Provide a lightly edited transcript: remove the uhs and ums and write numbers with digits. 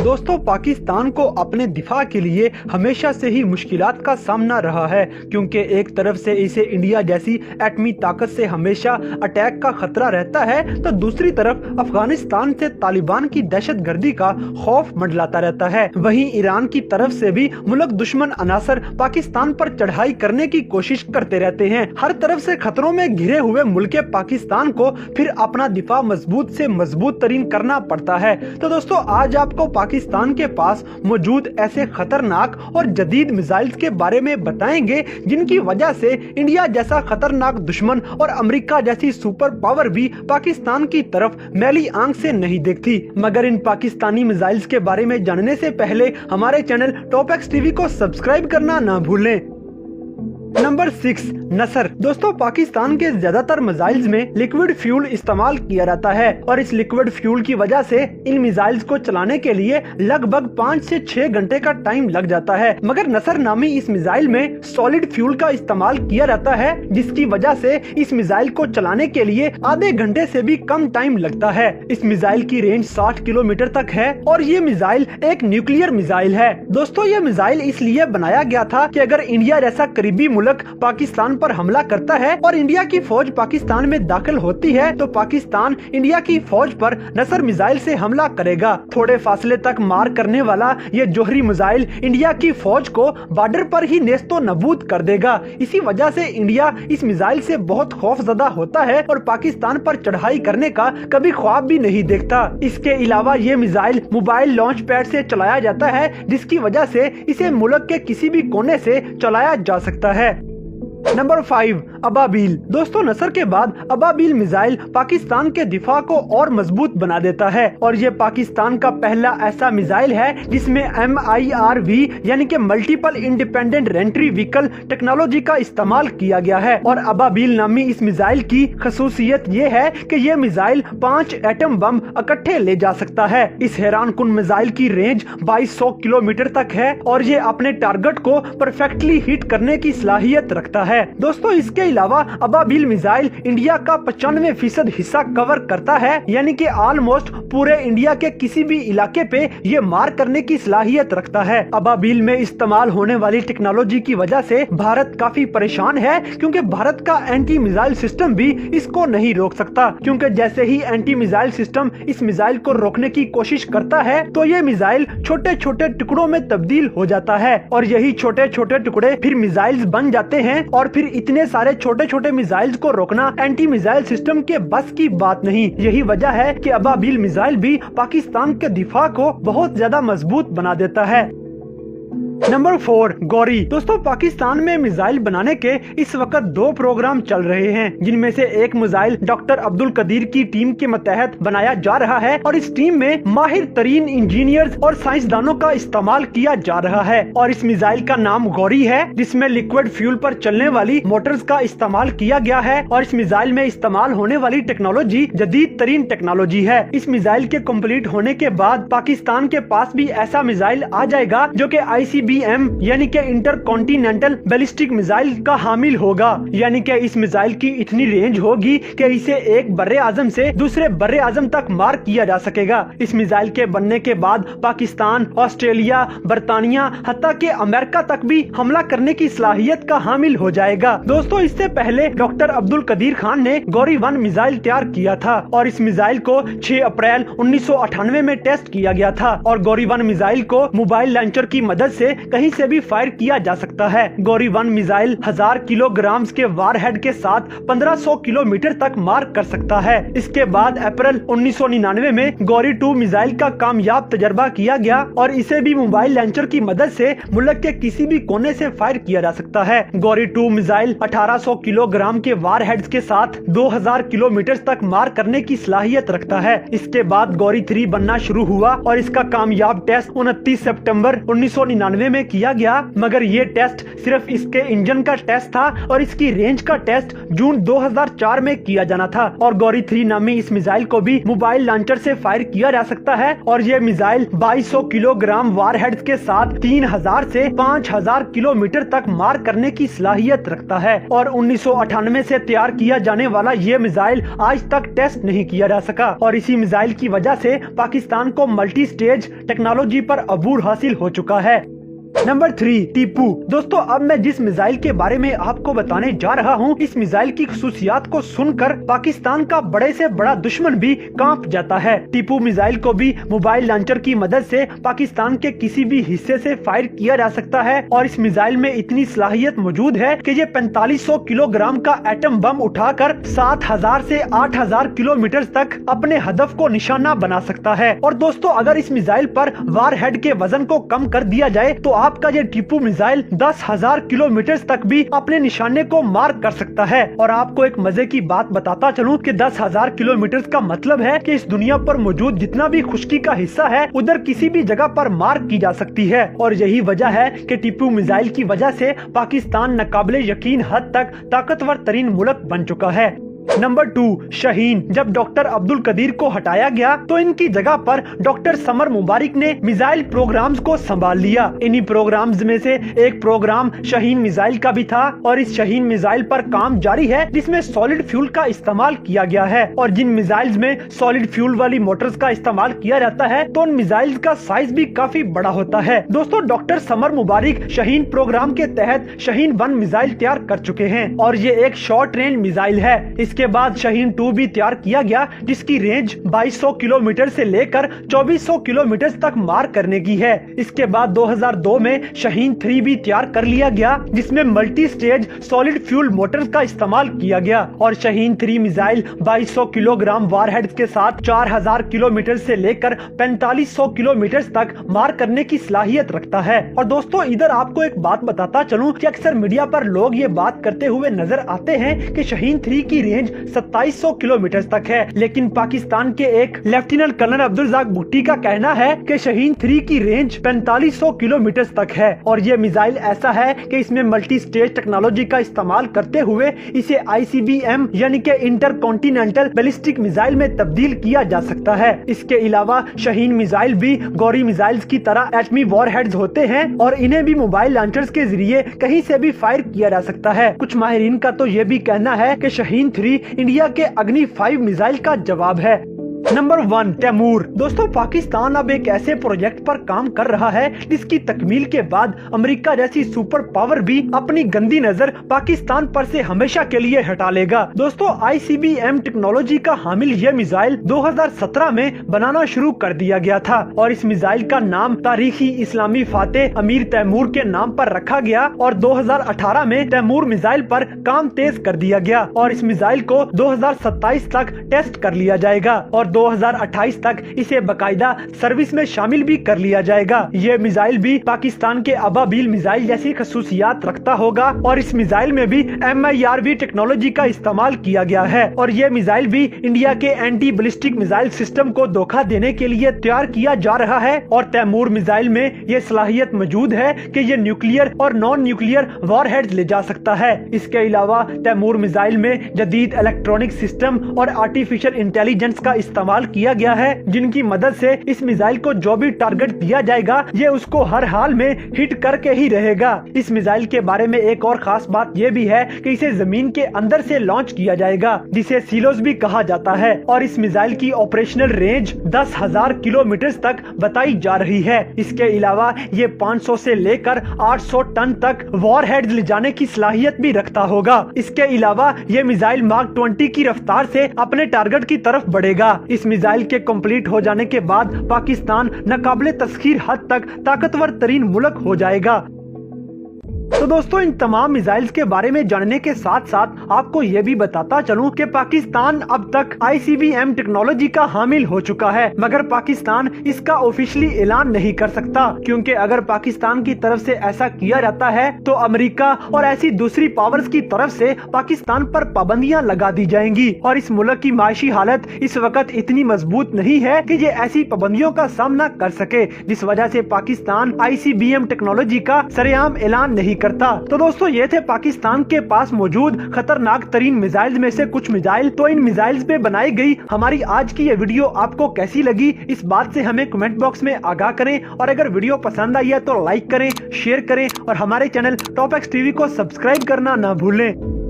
दोस्तों, पाकिस्तान को अपने दिफा के लिए हमेशा से ही मुश्किलात का सामना रहा है, क्योंकि एक तरफ से इसे इंडिया जैसी एटमी ताकत से हमेशा अटैक का खतरा रहता है, तो दूसरी तरफ अफगानिस्तान से तालिबान की दहशतगर्दी का खौफ मंडलाता रहता है। वहीं ईरान की तरफ से भी मुल्क दुश्मन अनासर पाकिस्तान पर चढ़ाई करने की कोशिश करते रहते हैं। हर तरफ से खतरों में घिरे हुए मुल्क पाकिस्तान को फिर अपना दिफा मजबूत से मजबूत तरीन करना पड़ता है। तो दोस्तों, आज आपको पाकिस्तान के पास मौजूद ऐसे खतरनाक और जदीद मिसाइल्स के बारे में बताएंगे जिनकी वजह से इंडिया जैसा खतरनाक दुश्मन और अमेरिका जैसी सुपर पावर भी पाकिस्तान की तरफ मैली आंख से नहीं देखती। मगर इन पाकिस्तानी मिसाइल्स के बारे में जानने से पहले हमारे चैनल टॉप एक्स टीवी को सब्सक्राइब करना ना भूलें। नंबर 6, नसर। दोस्तों, पाकिस्तान के ज्यादातर मिसाइल्स में लिक्विड फ्यूल इस्तेमाल किया जाता है और इस लिक्विड फ्यूल की वजह से इन मिसाइल्स को चलाने के लिए लगभग 5 से 6 घंटे का टाइम लग जाता है। मगर नसर नामी इस मिसाइल में सॉलिड फ्यूल का इस्तेमाल किया जाता है, जिसकी वजह से इस मिसाइल को चलाने के लिए आधे घंटे से भी कम टाइम लगता है। इस मिसाइल की रेंज 60 किलोमीटर तक है और ये मिसाइल एक न्यूक्लियर मिसाइल है। दोस्तों, ये मिसाइल इसलिए बनाया गया था कि अगर इंडिया जैसा करीबी मुल्क पाकिस्तान पर हमला करता है और इंडिया की फौज पाकिस्तान में दाखिल होती है, तो पाकिस्तान इंडिया की फौज पर नसर मिसाइल से हमला करेगा। थोड़े फासले तक मार करने वाला ये जोहरी मिसाइल इंडिया की फौज को बॉर्डर पर ही नेस्तो नबूद कर देगा। इसी वजह से इंडिया इस मिसाइल से बहुत खौफजदा होता है और पाकिस्तान पर चढ़ाई करने का कभी ख्वाब भी नहीं देखता। इसके अलावा ये मिसाइल मोबाइल लॉन्च पैड से चलाया जाता है, जिसकी वजह से इसे मुल्क के किसी भी कोने से चलाया जा सकता है। नंबर 5, अबाबील। दोस्तों, नसर के बाद अबाबील मिसाइल पाकिस्तान के दिफा को और मजबूत बना देता है और ये पाकिस्तान का पहला ऐसा मिसाइल है जिसमें MIRV यानी कि मल्टीपल इंडिपेंडेंट रेंट्री व्हीकल टेक्नोलॉजी का इस्तेमाल किया गया है। और अबाबील नामी इस मिसाइल की खसूसियत ये है कि ये मिसाइल 5 एटम बम इकट्ठे ले जा सकता है। इस हैरान कुन मिसाइल की रेंज 2200 किलोमीटर तक है और ये अपने टारगेट को परफेक्टली हिट करने की सलाहियत रखता है। दोस्तों, इसके अलावा अबाबील मिसाइल इंडिया का 95% हिस्सा कवर करता है, यानी कि ऑलमोस्ट पूरे इंडिया के किसी भी इलाके पे ये मार करने की सलाहियत रखता है। अबाबील में इस्तेमाल होने वाली टेक्नोलॉजी की वजह से भारत काफी परेशान है, क्योंकि भारत का एंटी मिसाइल सिस्टम भी इसको नहीं रोक सकता। क्योंकि जैसे ही एंटी मिसाइल सिस्टम इस मिसाइल को रोकने की कोशिश करता है, तो ये मिसाइल छोटे छोटे टुकड़ों में तब्दील हो जाता है और यही छोटे छोटे टुकड़े फिर मिसाइल्स बन जाते हैं और फिर इतने सारे छोटे छोटे मिसाइल्स को रोकना एंटी मिसाइल सिस्टम के बस की बात नहीं। यही वजह है कि अबाबील मिसाइल भी पाकिस्तान के दिफा को बहुत ज्यादा मजबूत बना देता है। नंबर 4, गौरी। दोस्तों, पाकिस्तान में मिसाइल बनाने के इस वक्त 2 प्रोग्राम चल रहे हैं, जिनमें से एक मिसाइल डॉक्टर अब्दुल कदीर की टीम के मतहत बनाया जा रहा है और इस टीम में माहिर तरीन इंजीनियर्स और साइंसदानों का इस्तेमाल किया जा रहा है। और इस मिसाइल का नाम गौरी है, जिसमें लिक्विड फ्यूल पर चलने वाली मोटर्स का इस्तेमाल किया गया है और इस मिसाइल में इस्तेमाल होने वाली टेक्नोलॉजी जदीद तरीन टेक्नोलॉजी है। इस मिसाइल के कम्प्लीट होने के बाद पाकिस्तान के पास भी ऐसा मिसाइल आ जाएगा जो कि ICBM यानी कि इंटर कॉन्टिनेंटल बैलिस्टिक मिसाइल का हामिल होगा। यानी कि इस मिसाइल की इतनी रेंज होगी कि इसे एक बर्रे आजम से दूसरे बर्रे आजम तक मार किया जा सकेगा। इस मिसाइल के बनने के बाद पाकिस्तान, ऑस्ट्रेलिया, बर्तानिया, हत्ता के अमेरिका तक भी हमला करने की सलाहियत का हामिल हो जाएगा। दोस्तों, इससे पहले डॉक्टर अब्दुल कदीर खान ने गौरी 1 मिसाइल तैयार किया था और इस मिसाइल को 6 अप्रैल 1998 में टेस्ट किया गया था और गौरी 1 मिसाइल को मोबाइल लॉन्चर की मदद से कहीं से भी फायर किया जा सकता है। गौरी 1 मिसाइल 1000 किलोग्राम के वारहेड के साथ 1500 किलोमीटर तक मार कर सकता है। इसके बाद अप्रैल 1999 में गौरी 2 मिसाइल का कामयाब तजर्बा किया गया और इसे भी मोबाइल लॉन्चर की मदद से मुल्क के किसी भी कोने से फायर किया जा सकता है। गौरी 2 मिसाइल 1800 किलोग्राम के वारहेड्स के साथ 2000 किलोमीटर तक मार करने की सलाहियत रखता है। इसके बाद गौरी 3 बनना शुरू हुआ और इसका कामयाब टेस्ट 29 सितंबर 1999 में किया गया, मगर ये टेस्ट सिर्फ इसके इंजन का टेस्ट था और इसकी रेंज का टेस्ट जून 2004 में किया जाना था। और गौरी 3 नामी इस मिसाइल को भी मोबाइल लॉन्चर से फायर किया जा सकता है और ये मिसाइल 2200 किलोग्राम वारहेड्स के साथ 3000 से 5000 किलोमीटर तक मार करने की सलाहियत रखता है। और 1998 से तैयार किया जाने वाला ये मिसाइल आज तक टेस्ट नहीं किया जा सका और इसी मिसाइल की वजह से पाकिस्तान को मल्टी स्टेज टेक्नोलॉजी पर अबूर हासिल हो चुका है। नंबर 3, टीपू। दोस्तों, अब मैं जिस मिसाइल के बारे में आपको बताने जा रहा हूं, इस मिसाइल की खुसूसियात को सुनकर पाकिस्तान का बड़े से बड़ा दुश्मन भी कांप जाता है। टीपू मिसाइल को भी मोबाइल लॉन्चर की मदद से पाकिस्तान के किसी भी हिस्से से फायर किया जा सकता है और इस मिसाइल में इतनी सलाहियत मौजूद है कि ये 4500 किलोग्राम का एटम बम उठाकर 7000 से 8000 किलोमीटर तक अपने हदफ को निशाना बना सकता है। और दोस्तों, अगर इस मिसाइल पर वारहेड के वजन को कम कर दिया जाए तो आपका ये टीपू मिसाइल 10,000 किलोमीटर तक भी अपने निशाने को मार कर सकता है। और आपको एक मजे की बात बताता चलूं कि 10,000 किलोमीटर का मतलब है कि इस दुनिया पर मौजूद जितना भी खुश्की का हिस्सा है उधर किसी भी जगह पर मार की जा सकती है। और यही वजह है कि टीपू मिसाइल की वजह से पाकिस्तान नाकाबिले यकीन हद तक ताकतवर तरीन मुल्क बन चुका है। नंबर 2, शाहीन। जब डॉक्टर अब्दुल कदीर को हटाया गया तो इनकी जगह पर डॉक्टर समर मुबारक ने मिसाइल प्रोग्राम्स को संभाल लिया। इन्हीं प्रोग्राम्स में से एक प्रोग्राम शाहीन मिसाइल का भी था और इस शाहीन मिसाइल पर काम जारी है जिसमें सॉलिड फ्यूल का इस्तेमाल किया गया है। और जिन मिसाइल्स में सॉलिड फ्यूल वाली मोटर्स का इस्तेमाल किया जाता है तो उन मिसाइल्स का साइज भी काफी बड़ा होता है। दोस्तों, डॉक्टर समर मुबारक शाहीन प्रोग्राम के तहत शाहीन 1 मिसाइल तैयार कर चुके हैं और ये एक शॉर्ट रेंज मिसाइल है। इसके बाद शाहीन 2 भी तैयार किया गया जिसकी रेंज 2200 किलोमीटर से लेकर 2400 किलोमीटर तक मार करने की है। इसके बाद 2002 में शाहीन 3 भी तैयार कर लिया गया जिसमें multi stage solid fuel Motors का इस्तेमाल किया गया। और शाहीन 3 मिसाइल 2200 किलोग्राम वारहेड्स के साथ 4000 किलोमीटर से लेकर 4500 किलोमीटर तक मार करने की सलाहियत रखता है। और दोस्तों, इधर आपको एक बात बताता चलूं कि अक्सर मीडिया पर लोग ये बात करते हुए नजर आते हैं कि शाहीन 3 की रेंज 2700 किलोमीटर तक है, लेकिन पाकिस्तान के एक लेफ्टिनेंट कर्नल अब्दुल रज़ाक भुट्टी का कहना है कि शाहीन 3 की रेंज 4500 किलोमीटर तक है। और ये मिसाइल ऐसा है कि इसमें मल्टी स्टेज टेक्नोलॉजी का इस्तेमाल करते हुए इसे ICBM यानी कि इंटर कॉन्टिनेंटल बैलिस्टिक मिसाइल में तब्दील किया जा सकता है। इसके अलावा शाहीन मिसाइल भी गौरी मिसाइल्स की तरह एटमी वॉरहेड्स होते हैं और इन्हें भी मोबाइल लॉन्चर्स के जरिए कहीं से भी फायर किया जा सकता है। कुछ माहिरीन का तो ये भी कहना है कि शाहीन 3 इंडिया के अग्नि 5 मिसाइल का जवाब है। नंबर 1, तैमूर। दोस्तों, पाकिस्तान अब एक ऐसे प्रोजेक्ट पर काम कर रहा है जिसकी तकमील के बाद अमेरिका जैसी सुपर पावर भी अपनी गंदी नजर पाकिस्तान पर से हमेशा के लिए हटा लेगा। दोस्तों, ICBM टेक्नोलॉजी का हामिल ये मिसाइल 2017 में बनाना शुरू कर दिया गया था और इस मिसाइल का नाम तारीखी इस्लामी फातेह अमीर तैमूर के नाम पर रखा गया और 2018 में तैमूर मिसाइल पर काम तेज कर दिया गया और इस मिसाइल को 2027 तक टेस्ट कर लिया जाएगा और 2028 तक इसे बकायदा सर्विस में शामिल भी कर लिया जाएगा। ये मिसाइल भी पाकिस्तान के अबाबील मिसाइल जैसी खसूसियात रखता होगा और इस मिसाइल में भी MIRV टेक्नोलॉजी का इस्तेमाल किया गया है और ये मिसाइल भी इंडिया के एंटी बैलिस्टिक मिसाइल सिस्टम को धोखा देने के लिए तैयार किया जा रहा है। और तैमूर मिसाइल में ये सलाहियत मौजूद है कि ये न्यूक्लियर और नॉन न्यूक्लियर वॉरहेड्स ले जा सकता है। इसके अलावा तैमूर मिसाइल में जदीद इलेक्ट्रॉनिक सिस्टम और आर्टिफिशियल इंटेलिजेंस का इस्तेमाल किया गया है जिनकी मदद से इस मिसाइल को जो भी टारगेट दिया जाएगा ये उसको हर हाल में हिट करके ही रहेगा। इस मिसाइल के बारे में एक और खास बात ये भी है कि इसे जमीन के अंदर से लॉन्च किया जाएगा जिसे सीलोस भी कहा जाता है और इस मिसाइल की ऑपरेशनल रेंज 10,000 किलोमीटर तक बताई जा रही है। इसके अलावा ये 500 से लेकर 800 टन तक वॉरहेड्स ले जाने की सलाहियत भी रखता होगा। इसके अलावा ये मिसाइल मार्क 20 की रफ्तार से अपने टारगेट की तरफ बढ़ेगा। इस मिसाइल के कंप्लीट हो जाने के बाद पाकिस्तान नाकाबिले तस्खीर हद तक ताकतवर तरीन मुल्क हो जाएगा। तो दोस्तों इन तमाम मिसाइल्स के बारे में जानने के साथ साथ आपको ये भी बताता चलूं कि पाकिस्तान अब तक ICBM टेक्नोलॉजी का हामिल हो चुका है, मगर पाकिस्तान इसका ऑफिशियली ऐलान नहीं कर सकता, क्योंकि अगर पाकिस्तान की तरफ से ऐसा किया जाता है तो अमेरिका और ऐसी दूसरी पावर्स की तरफ से पाकिस्तान पर पाबंदियां लगा दी जाएंगी और इस मुल्क की माशी हालत इस वक्त इतनी मजबूत नहीं है कि ये ऐसी पाबंदियों का सामना कर सके, जिस वजह से पाकिस्तान ICBM टेक्नोलॉजी का सरेआम ऐलान नहीं करता। तो दोस्तों ये थे पाकिस्तान के पास मौजूद खतरनाक तरीन मिसाइल में से कुछ मिसाइल। तो इन मिसाइल्स पे बनाई गई हमारी आज की ये वीडियो आपको कैसी लगी, इस बात से हमें कमेंट बॉक्स में आगाह करें, और अगर वीडियो पसंद आई है तो लाइक करें, शेयर करें और हमारे चैनल टॉप एक्स टीवी को सब्सक्राइब करना ना भूलें।